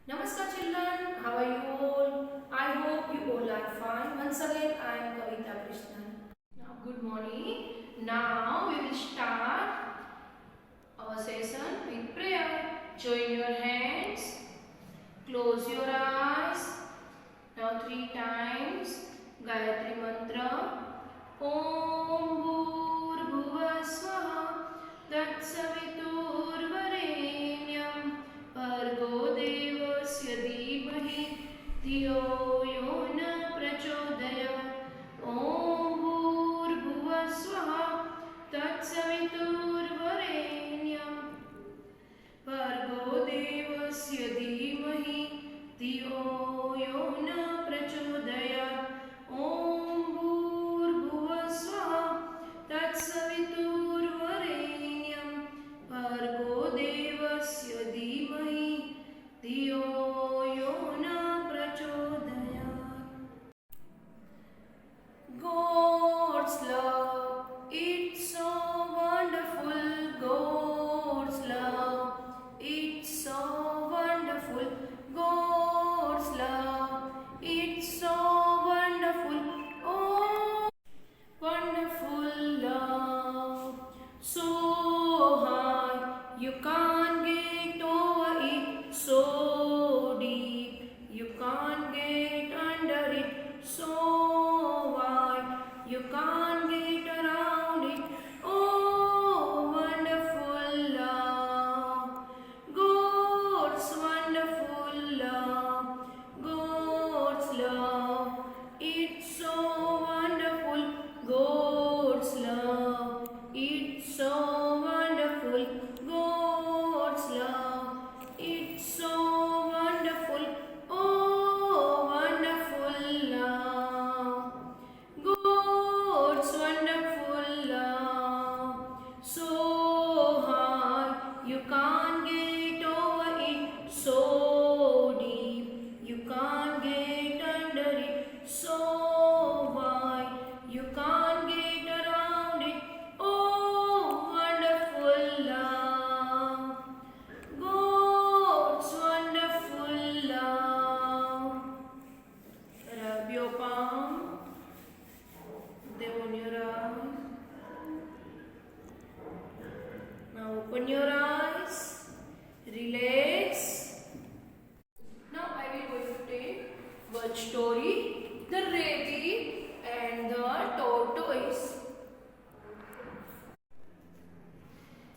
Namaskar children, how are you all? I hope you all are fine. Once again, I am Kavita Krishnan. Now, good morning. Now we will start our session with prayer. Join your hands, close your eyes. Now 3 times Gayatri Mantra. Om Bhurbhuvah Swaha Tatsaviturvarenyam Bhargo Devasya Dhimahi Dhiyo Yo न प्रचोदयात् Om Bhurbhuvah Swaha Tatsaviturvarenyam Bhargo Devasya Dhimahi Dhiyo Yo न प्रचोदयात् Om Bhurbhuvah Swaha Tatsaviturvarenyam Bhargo Devasya Dhimahi Dhiyo Yo न प्रचोदयात्. God's love, it's so wonderful. God's love, it's so wonderful. God's love, it's so wonderful. Oh, wonderful love, so high you can't get over it, so deep you can't get under it, so wide you can't get around it. Oh, wonderful love, God's wonderful love, God's love, it's so wonderful. God's love, it's so wonderful. God's love, it's so wonderful. Oh, wonderful love, God's wonderful love, so high you can't get over it, so deep you can't get under it, so wide you can't get around it. Oh, wonderful love, God's wonderful love. Rub your palm, them on your eyes. Now open your eyes, relax. Now I will going to take word story, the rabbit and the tortoise.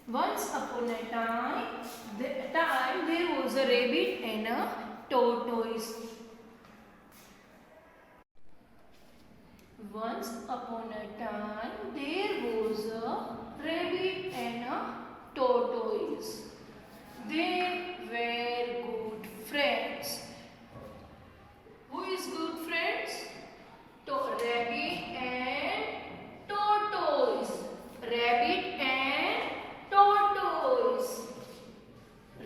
Once upon a time, there was a rabbit and a tortoise. Once upon a time, there was a rabbit and a tortoise. They were good friends. Who is good friends? Rabbit and tortoise. Rabbit and tortoise.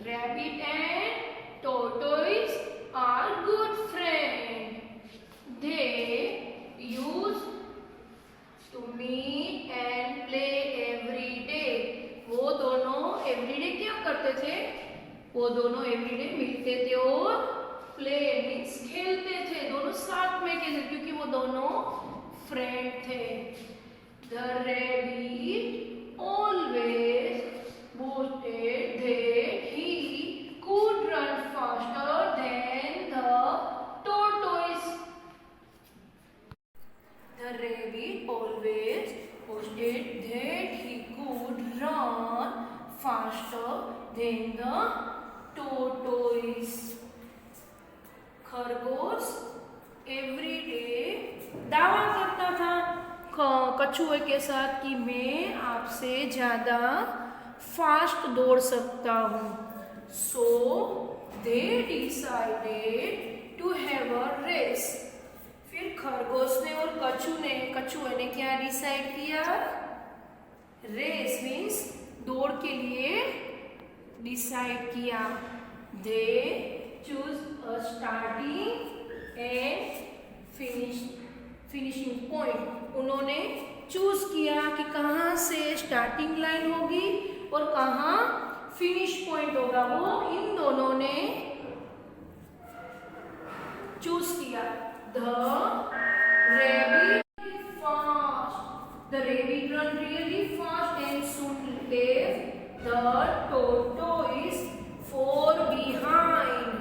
Rabbit and tortoise are good friends. They used to meet and play every day. वो दोनों everyday क्या करते थे? वो दोनों everyday मिलते थे और प्ले मीन्स खेलते थे, दोनों साथ में खेलते क्योंकि वो दोनों फ्रेंड थे. The rabbit always boasted that he could run faster than the tortoise. The rabbit always boasted that he could run faster than the tortoise. खरगोश एवरी डे दावा करता था कछुए के साथ कि मैं आपसे ज़्यादा फास्ट दौड़ सकता हूँ. So they decided to have a race. फिर खरगोश ने और कछुए ने क्या डिसाइड किया? रेस मीन्स दौड़ के लिए डिसाइड किया. दे choose a starting and finishing point. उन्होंने चूज किया कि कहाँ से स्टार्टिंग लाइन होगी और कहाँ फिनिश पॉइंट होगा. वो इन दोनों ने चूज किया। The rabbit fast. The rabbit run really fast and soon left the tortoise far behind.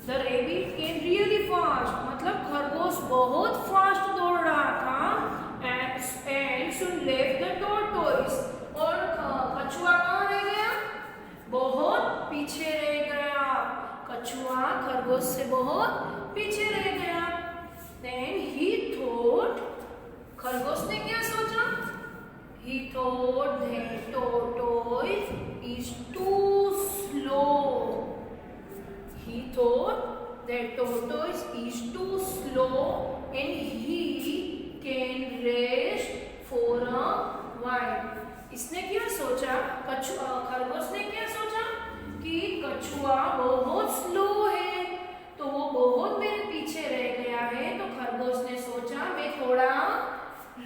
The rabbit came really fast. मतलब खरगोश बहुत फास्ट दौड़ रहा था and soon left the tortoise. और कछुआ कहाँ रह गया? बहुत पीछे रह गया। कछुआ खरगोश से बहुत पीछे रह गया। Then he thought, खरगोश ने क्या सोचा? He thought that tortoise is too slow. He thought that tortoise is too slow and he can rest for a while. इसने क्या सोचा? खरगोश ने क्या सोचा कि कछुआ बहुत स्लो है, तो वो बहुत मेरे पीछे रह गया है, तो खरगोश ने सोचा मैं थोड़ा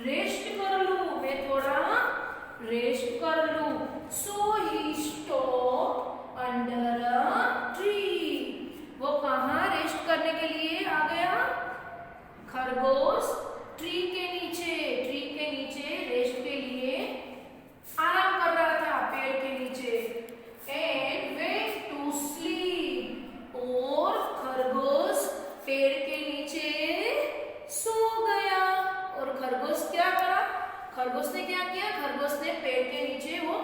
रेस्ट कर लूं, मैं थोड़ा रेस्ट कर लूं। सो ही स्टॉप अंडर अ ट्री। वो कहाँ रेस्ट करने के लिए आ गया? खरगोश ट्री के नीचे रेस्ट के लिए आराम कर रहा था, पेड़ के नीचे। And went to sleep. और खरगोश पेड़ के नीचे सो गया। और खरगोश क्या करा? खरगोश ने क्या किया? खरगोश ने पेड़ के नीचे वो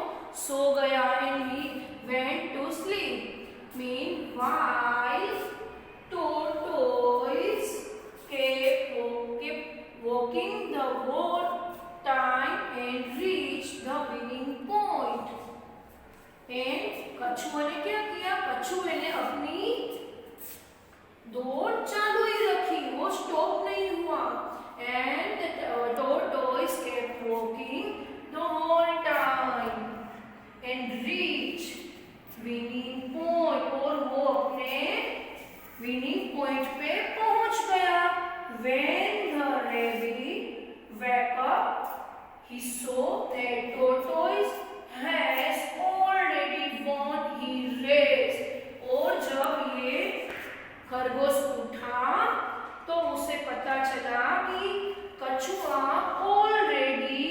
सो गया। And he went to sleep. Meanwhile, tortoise kept walking the whole time and reached the winning point. And कछुए ने क्या किया? कछुए ने अपनी दौड़ चालू ही रखी, वो स्टॉप नहीं हुआ। And the tortoise kept walking the whole time and reached winning point. और वो अपने winning point पे पहुंच गया। When the rabbit woke up, he saw that tortoise has already won his race. और जब ये खरगोश उठा तो उसे पता चला कि कछुआ ऑलरेडी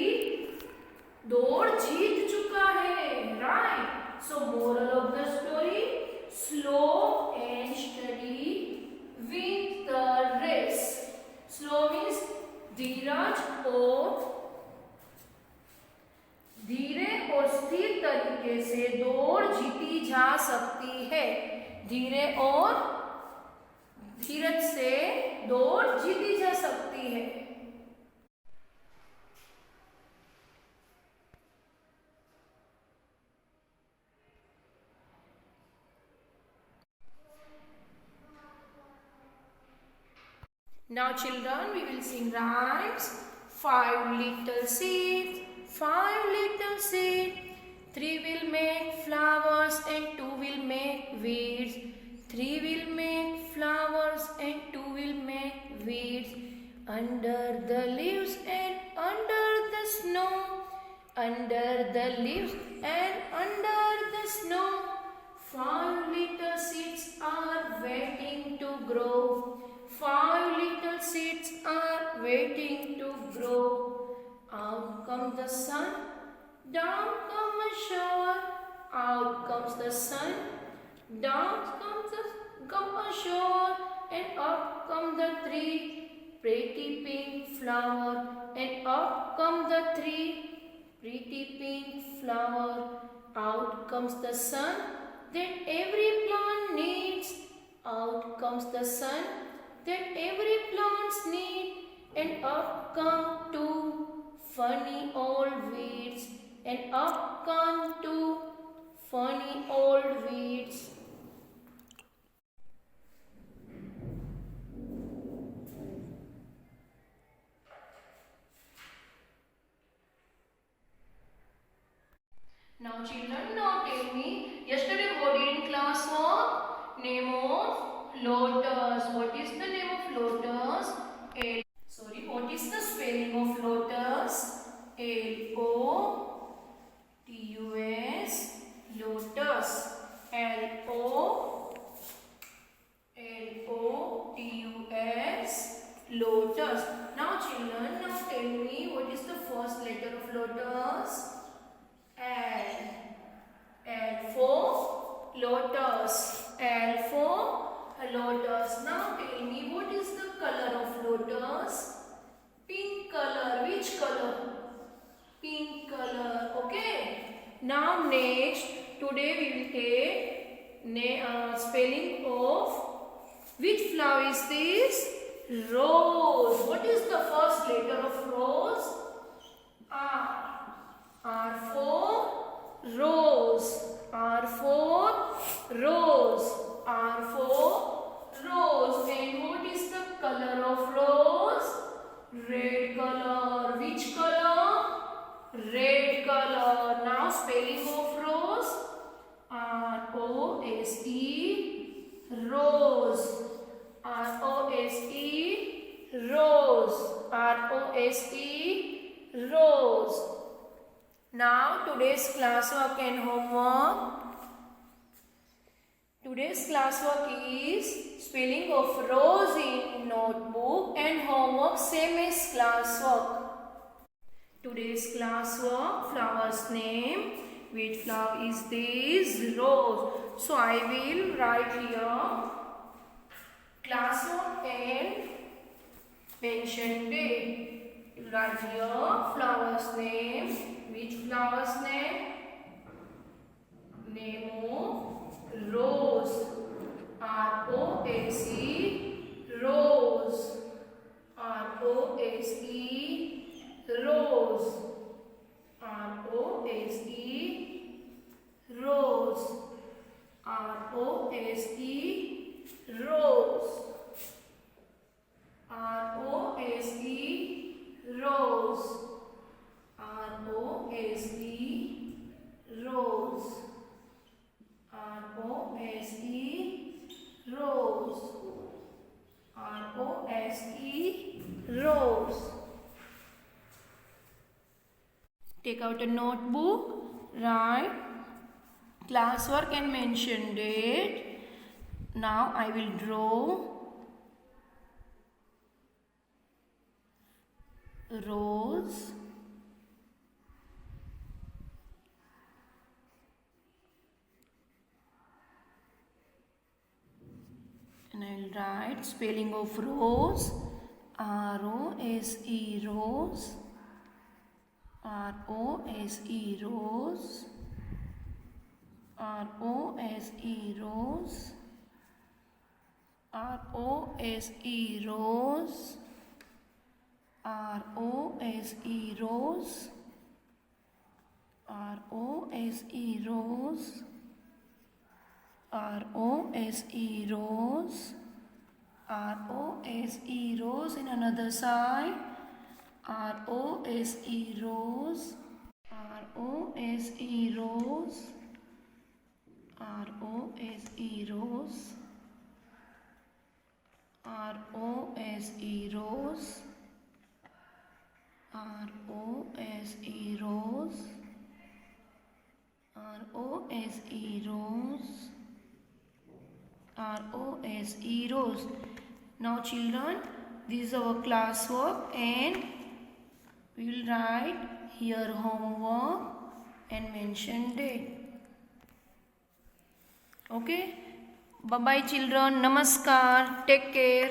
दौड़ जीत चुका है। Right. So moral of the story: slow and steady win the race. Slow means धीरज और धीरे और स्थिर तरीके से दौड़ जीती जा सकती है। धीरे और धीरज से दौड़ जीती जा सकती है। Now children, we will sing rhymes. 5 little seeds, 5 little seeds. 3 will make flowers and 2 will make weeds. 3 will make flowers and 2 will make weeds. Under the leaves and under the snow. Under the leaves and under the snow. 5 little seeds are waiting to grow. 5 little seeds are waiting to grow. Out comes the sun, down comes the shower. Out comes the sun, down comes a shower, and up comes the three pretty pink flower. And up comes the three pretty pink flower. Out comes the sun that every plant needs. Out comes the sun that every plants need. And up come 2 funny old weeds. And up come 2 funny old weeds. Now children, now tell me, yesterday what did in class work? Name of lotus. What is the name of lotus? What is the spelling of lotus? L-O-T-U-S, lotus. L-O lotus. Now children, now tell me what is the first letter of lotus? L. L for lotus. L for lotus. Now tell me what is the color of lotus? Pink color. Which color? Pink color. Okay. Now next, today we will take spelling of which flower is this? Rose. What is the first letter of rose? R. R for rose. R for rose. R for rose. And what is the color of rose? Red color. Which color? Red color. Now spelling of rose. R-O-S-E. Rose. R-O-S-E. Rose. R-O-S-E. Rose. Now today's classwork and homework. Today's classwork is spelling of rose in notebook and homework same as classwork. Today's classwork, flower's name. Which flower is this? Rose. So I will write here classwork and mention date. You write here flower's name. Which flower's name? Name of rose. R-O-S-E. Rose. R-O-S-E. Rose. R-O-S-E. Rose. R-O-S-E. Rose. R-O-S-E. Rose. R-O-S-E. Rose. R-O-S-E. Rose. R-O-S-E. Rose. Take out a notebook, write classwork and mention date. Now I will draw rose, and I will write spelling of rose. R-O-S-E. Rose. R-O-S-E. Rose. R-O-S-E. Rose. R-O-S-E. Rose. R-O-S-E. Rose. R-O-S-E. Rose. R-O-S-E. Rose. R-O-S-E. Rose in another side. R-O-S-E. Rose. R-O-S-E. Rose. R-O-S-E. Rose. R-O-S-E. Rose. R-O-S-E. Rose. R-O-S-E. Rose. R-O-S-E. Rose. Now children, this is our classwork and we will write here homework and mention date. Okay. Bye bye children. Namaskar. Take care.